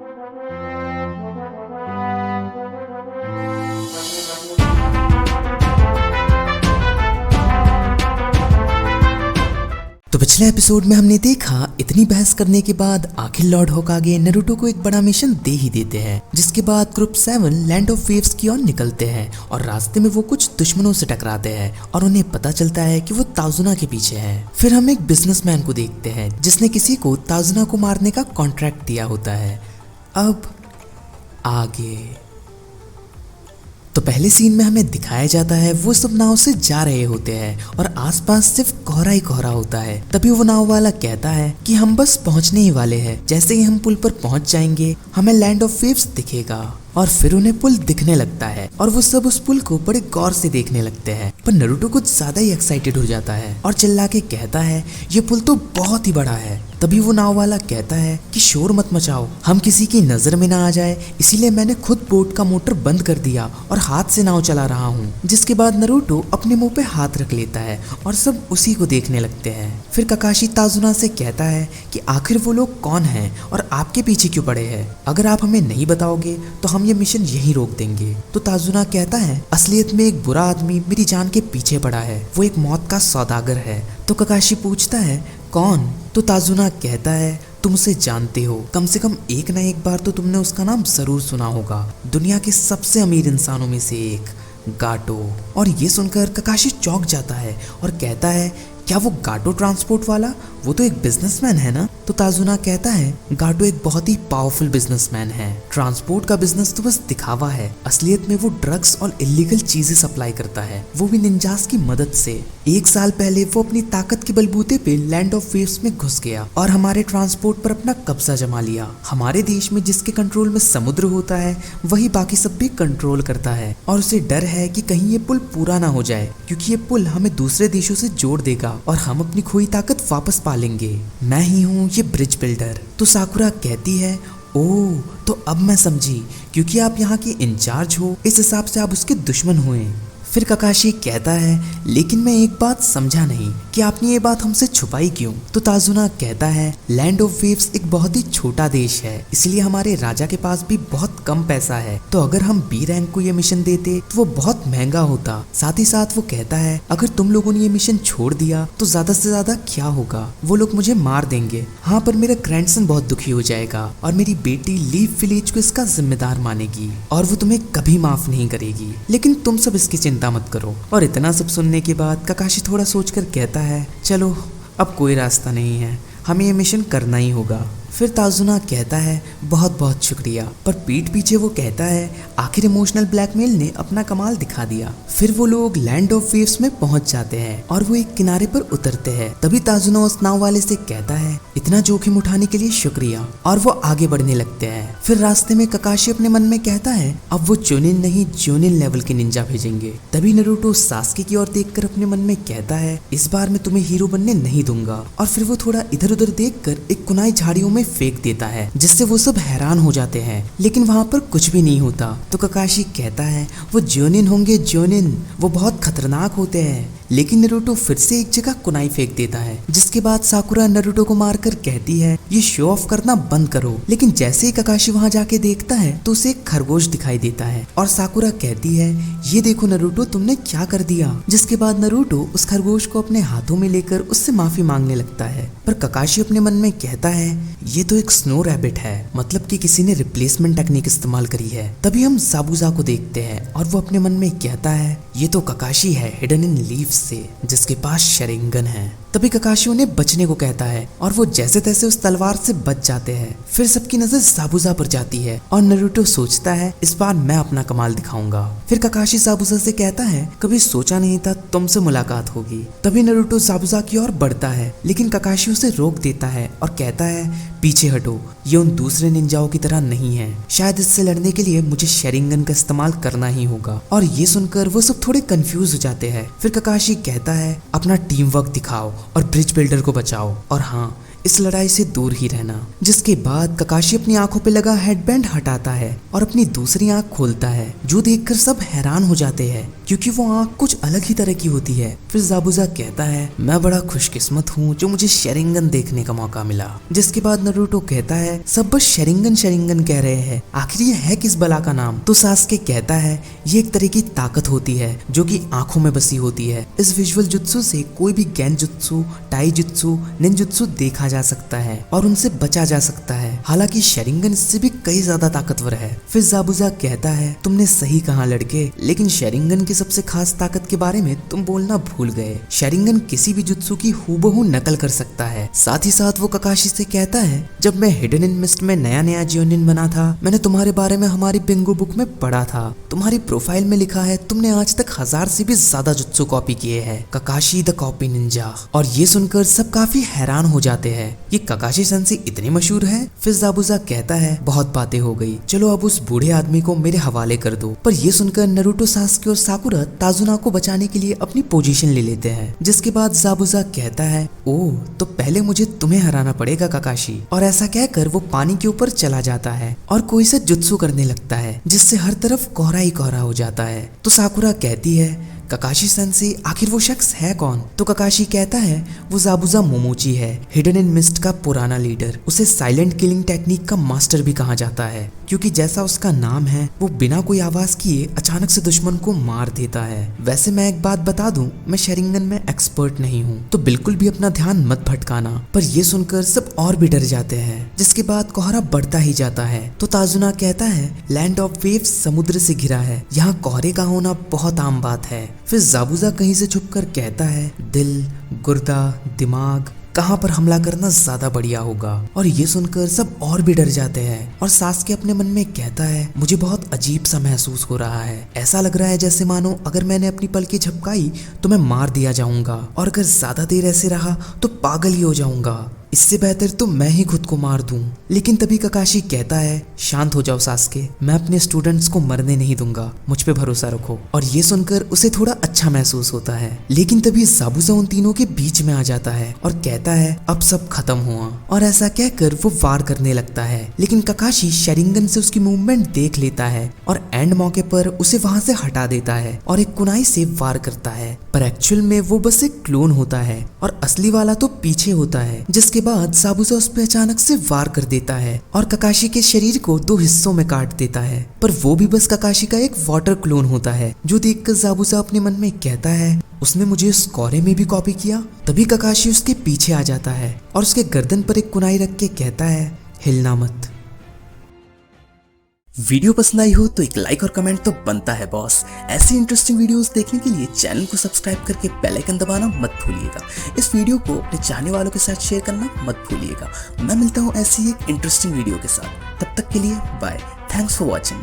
तो पिछले एपिसोड में हमने देखा इतनी बहस करने के बाद आखिर लॉर्ड होकागे नारुतो को एक बड़ा मिशन दे ही देते हैं, जिसके बाद ग्रुप 7 लैंड ऑफ वेव्स की ओर निकलते हैं और रास्ते में वो कुछ दुश्मनों से टकराते हैं और उन्हें पता चलता है कि वो ताजुना के पीछे है। फिर हम एक बिजनेसमैन को देखते हैं जिसने किसी को ताजुना को मारने का कॉन्ट्रैक्ट दिया होता है। अब आगे तो पहले सीन में हमें दिखाया जाता है वो सब नाव से जा रहे होते हैं और आसपास सिर्फ कोहरा ही कोहरा होता है। तभी वो नाव वाला कहता है कि हम बस पहुंचने ही वाले हैं, जैसे ही हम पुल पर पहुंच जाएंगे हमें लैंड ऑफ वेव्स दिखेगा। और फिर उन्हें पुल दिखने लगता है और वो सब उस पुल को बड़े गौर से देखने लगते हैं। पर नारुतो कुछ ज्यादा ही एक्साइटेड हो जाता है और चिल्ला के कहता है ये पुल तो बहुत ही बड़ा है। तभी वो नाव वाला कहता है कि शोर मत मचाओ, हम किसी की नजर में ना आ जाए, इसीलिए मैंने खुद बोट का मोटर बंद कर दिया और हाथ से नाव चला रहा हूँ। जिसके बाद नारुतो अपने मुंह पे हाथ रख लेता है और सब उसी को देखने लगते हैं। फिर काकाशी ताजुना से कहता है कि आखिर वो लोग कौन हैं और आपके पीछे क्यों पड़े हैं, अगर आप हमें नहीं बताओगे तो हम ये मिशन यहीं रोक देंगे। तो ताजुना कहता है असलियत में एक बुरा आदमी मेरी जान के पीछे पड़ा है, वो एक मौत का सौदागर है। तो काकाशी पूछता है कौन? तो ताजुना कहता है तुम उसे जानते हो, कम से कम एक ना एक बार तो तुमने उसका नाम जरूर सुना होगा, दुनिया के सबसे अमीर इंसानों में से एक, गाटो। और ये सुनकर काकाशी चौंक जाता है और कहता है क्या वो गाटो ट्रांसपोर्ट वाला? वो तो एक बिजनेसमैन है ना? तो ताजुना कहता है गाटो एक बहुत ही पावरफुल बिजनेसमैन है, ट्रांसपोर्ट का बिजनेस तो बस दिखावा है, असलियत में वो ड्रग्स और इलीगल चीजें सप्लाई करता है, वो भी निंजास की मदद से। 1 साल पहले वो अपनी ताकत के बलबूते पे लैंड ऑफ वेव्स में घुस गया और हमारे ट्रांसपोर्ट पर अपना कब्जा जमा लिया। हमारे देश में जिसके कंट्रोल में समुद्र होता है वही बाकी सब भी कंट्रोल करता है और उसे डर है कि कहीं ये पुल पूरा ना हो जाए, क्योंकि ये पुल हमें दूसरे देशों से जोड़ देगा और हम अपनी खोई ताकत वापस पा लेंगे। मैं ही हूँ ये ब्रिज बिल्डर। तो साकुरा कहती है ओह तो अब मैं समझी, क्योंकि आप यहाँ के इंचार्ज हो इस हिसाब से आप उसके दुश्मन हुए। फिर काकाशी कहता है लेकिन मैं एक बात समझा नहीं कि आपने ये बात हमसे छुपाई क्यों? तो ताजुना कहता है लैंड ऑफ वेव्स एक बहुत ही छोटा देश है, इसलिए हमारे राजा के पास भी बहुत कम पैसा है, तो अगर हम बी रैंक को ये मिशन देते तो वो बहुत महंगा होता। साथ ही साथ वो कहता है अगर तुम लोगों ने ये मिशन छोड़ दिया तो ज्यादा से ज्यादा क्या होगा, वो लोग मुझे मार देंगे, हाँ पर मेरा ग्रैंडसन बहुत दुखी हो जाएगा और मेरी बेटी लीफ विलेज को इसका जिम्मेदार मानेगी और वो तुम्हें कभी माफ नहीं करेगी, लेकिन तुम सब इसकी चिंता मत करो। और इतना सब सुनने के बाद काकाशी थोड़ा सोचकर कहता है चलो अब कोई रास्ता नहीं है, हमें ये मिशन करना ही होगा। फिर ताजुना कहता है बहुत बहुत शुक्रिया, पर पीठ पीछे वो कहता है आखिर इमोशनल ब्लैकमेल ने अपना कमाल दिखा दिया। फिर वो लोग लैंड ऑफ वेव्स में पहुंच जाते हैं और वो एक किनारे पर उतरते हैं। तभी ताजुना उस नाव वाले से कहता है इतना जोखिम उठाने के लिए शुक्रिया, और वो आगे बढ़ने लगते हैं। फिर रास्ते में काकाशी अपने मन में कहता है अब वो चुनिन नहीं जोनिन लेवल के निंजा भेजेंगे। तभी नारुतो सास्के की ओर देखकर अपने मन में कहता है इस बार मैं तुम्हें हीरो बनने नहीं दूंगा, और फिर वो थोड़ा इधर उधर देखकर एक कुनाई झाड़ियों में फेंक देता है, जिससे वो सब हैरान हो जाते हैं, लेकिन वहाँ पर कुछ भी नहीं होता। तो काकाशी कहता है वो जोनिन होंगे, जोनिन वो बहुत खतरनाक होते हैं। लेकिन नारुतो फिर से एक जगह कुनाई फेंक देता है, जिसके बाद साकुरा नारुतो को मारकर कहती है ये शो ऑफ करना बंद करो। लेकिन जैसे ही काकाशी वहाँ जाके देखता है तो उसे एक खरगोश दिखाई देता है और साकुरा कहती है ये देखो नारुतो तुमने क्या कर दिया। जिसके बाद नारुतो उस खरगोश को अपने हाथों में लेकर उससे माफी मांगने लगता है, पर काकाशी अपने मन में कहता है ये तो एक स्नो रैबिट है, मतलब कि किसी ने रिप्लेसमेंट टेक्निक इस्तेमाल करी है। तभी हम साबुजा को देखते हैं और वो अपने मन में कहता है ये तो काकाशी है हिडन इन लीव्स से, जिसके पास शरिंगन है। तभी काकाशी उन्हें बचने को कहता है और वो जैसे तैसे उस तलवार से बच जाते हैं। फिर सबकी नजर साबुजा पर जाती है और नारुतो सोचता है इस बार मैं अपना कमाल दिखाऊंगा। फिर काकाशी साबुजा से कहता है कभी सोचा नहीं था तुमसे मुलाकात होगी। तभी नारुतो साबुजा की ओर बढ़ता है, लेकिन काकाशी उसे रोक देता है और कहता है पीछे हटो, ये उन दूसरे निंजाओं की तरह नहीं है, शायद इससे लड़ने के लिए मुझे शरिंगन का इस्तेमाल करना ही होगा। और ये सुनकर वो सब थोड़े कंफ्यूज हो जाते हैं। फिर काकाशी कहता है अपना टीम वर्क दिखाओ और ब्रिज बिल्डर को बचाओ, और हाँ इस लड़ाई से दूर ही रहना। जिसके बाद ककाशी अपनी आंखों पे लगा हेडबैंड हटाता है और अपनी दूसरी आंख खोलता है, जो देखकर सब हैरान हो जाते हैं क्योंकि वो आंख कुछ अलग ही तरह की होती है। फिर ज़ाबुज़ा कहता है, मैं बड़ा खुशकिस्मत हूँ जो मुझे शेरिंगन देखने का मौका मिला। जिसके बाद नारुतो कहता है, सब बस शेरिंगन शेरिंगन कह रहे हैं, आखिर ये है किस बला का नाम? तो सास्के कहता है, ये एक तरह की ताकत होती है जो कि आंखों में बसी होती है। इस विजुअल जुत्सु से कोई भी गेंजुत्सु, टाई जुत्सु, निंजुत्सु देखा जा सकता है और उनसे बचा जा सकता है। हालांकि शेरिंगन इससे भी कई ज्यादा ताकतवर है। फिर ज़ाबुज़ा कहता है, तुमने सही कहा लड़के, लेकिन शेरिंगन की सबसे खास ताकत के बारे में तुम बोलना भूल गए। शेरिंगन किसी भी जुत्सु की हूबहू नकल कर सकता है। साथ ही साथ वो ककाशी से कहता है, जब मैं हिडन इन मिस्ट में नया जियोनिन बना था, मैंने तुम्हारे बारे में हमारी बिंगो बुक में पढ़ा था। तुम्हारी प्रोफाइल में लिखा है तुमने आज तक 1000 से भी ज्यादा जुत्सु कॉपी किए हैं, ककाशी द कॉपी निंजा। और ये सुनकर सब काफी हैरान हो जाते हैं, ये ककाशी सेंसेई इतनी मशहूर है। फिर ज़ाबुज़ा कहता है, बहुत बातें हो गई, चलो अब उस बूढ़े आदमी को मेरे हवाले कर दो। पर ये सुनकर नारुतो, सास्के और साकुरा ताजुना को बचाने के लिए अपनी पोजीशन ले लेते हैं। जिसके बाद ज़ाबुज़ा कहता है, ओह तो पहले मुझे तुम्हें हराना पड़ेगा ककाशी। और ऐसा कहकर वो पानी के ऊपर चला जाता है और कोई से जुत्सु करने लगता है, जिससे हर तरफ कोहरा ही कोहरा हो जाता है। तो साकुरा कहती है, ककाशी सेंसेई आखिर वो शख्स है कौन? तो ककाशी कहता है, वो ज़ाबुज़ा मोमोची है, हिडन इन मिस्ट का पुराना लीडर। उसे साइलेंट किलिंग टेक्निक का मास्टर भी कहा जाता है, क्योंकि जैसा उसका नाम है, वो बिना कोई आवाज किए अचानक से दुश्मन को मार देता है। वैसे मैं एक बात बता दूं, मैं शेरिंगन में एक्सपर्ट नहीं हूँ, तो बिल्कुल भी अपना ध्यान मत भटकाना। पर ये सुनकर सब और भी डर जाते हैं। जिसके बाद कोहरा बढ़ता ही जाता है। तो ताजुना कहता है, लैंड ऑफ वेव्स समुद्र से घिरा है, यहाँ कोहरे का होना बहुत आम बात है। फिर ज़ाबुज़ा कहीं से छुपकर कहता है, दिल, गुर्दा, दिमाग, कहाँ पर हमला करना ज्यादा बढ़िया होगा। और ये सुनकर सब और भी डर जाते हैं। और सास्के अपने मन में कहता है, मुझे बहुत अजीब सा महसूस हो रहा है, ऐसा लग रहा है जैसे मानो अगर मैंने अपनी पलकें झपकाई तो मैं मार दिया जाऊंगा, और अगर ज्यादा देर ऐसे रहा तो पागल ही हो जाऊंगा। इससे बेहतर तो मैं ही खुद को मार दूं। लेकिन तभी ककाशी कहता है, शांत हो जाओ सास्के, मैं अपने स्टूडेंट्स को मरने नहीं दूंगा, मुझ पे भरोसा रखो। और ये सुनकर उसे थोड़ा अच्छा महसूस होता है। लेकिन तभी ज़ाबुज़ा उन तीनों के बीच में आ जाता है और कहता है, अब सब खत्म हुआ। और ऐसा कहकर वो वार करने लगता है। लेकिन ककाशी शेरिंगन से उसकी मूवमेंट देख लेता है और एंड मौके पर उसे वहां से हटा देता है और एक कुनाई से वार करता है। पर एक्चुअल में वो बस एक क्लोन होता है और असली वाला तो पीछे होता है। जिसके बाद ज़ाबुज़ा उस पे अचानक से वार कर देता है और ककाशी के शरीर को 2 हिस्सों में काट देता है। पर वो भी बस ककाशी का एक वाटर क्लोन होता है, जो देखकर ज़ाबुज़ा अपने मन में कहता है, उसने मुझे उस कोहरे में भी कॉपी किया। तभी ककाशी उसके पीछे आ जाता है और उसके गर्दन पर एक कुनाई रख के कहता है, हिलना मत। वीडियो पसंद आई हो तो एक लाइक और कमेंट तो बनता है बॉस। ऐसी इंटरेस्टिंग वीडियोस देखने के लिए चैनल को सब्सक्राइब करके बेल आइकन दबाना मत भूलिएगा। इस वीडियो को अपने चाहने वालों के साथ शेयर करना मत भूलिएगा। मैं मिलता हूँ ऐसी एक इंटरेस्टिंग वीडियो के साथ, तब तक के लिए बाय। Thanks for watching.